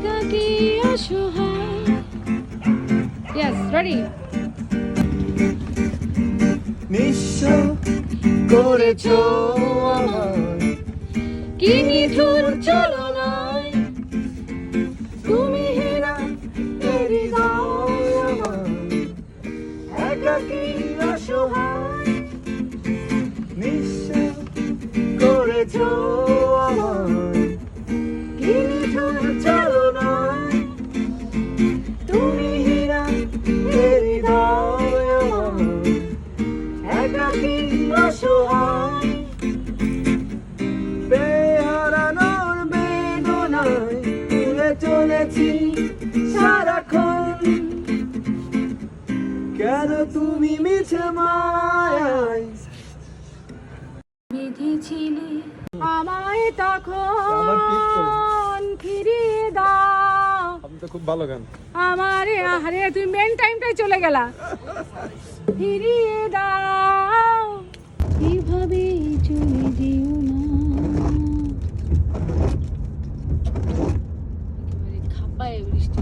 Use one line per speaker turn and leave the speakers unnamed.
একাকী অসহায়। Yes, ready?
নিঃস্ব করেছো আমায়,
কি নিঠুর চলনায়
তুমি হেরা হৃদয় আমায়, একাকী অসহায়। নিঃস্ব করেছো আমায়, কি নিঠুর চলনায়, তুমি হেরা হৃদয় আমায়, একাকী অসহায়। বেহারানোর বেদনায় তুলে চলেছি সারাক্ষণ, কেন তুমি মিছে মায়ায়
বেঁধেছিলে আমায়
আমার ঠিক করে।
তখন ফিরিয়ে দাও
আমি তো খুব ভালো গান।
আমারে। আরে তুমি মেন টাইমটাই চলে গেলা। ফিরিয়ে দাও, এভাবে চলে যেও না। একেবারে খাপায় বৃষ্টি।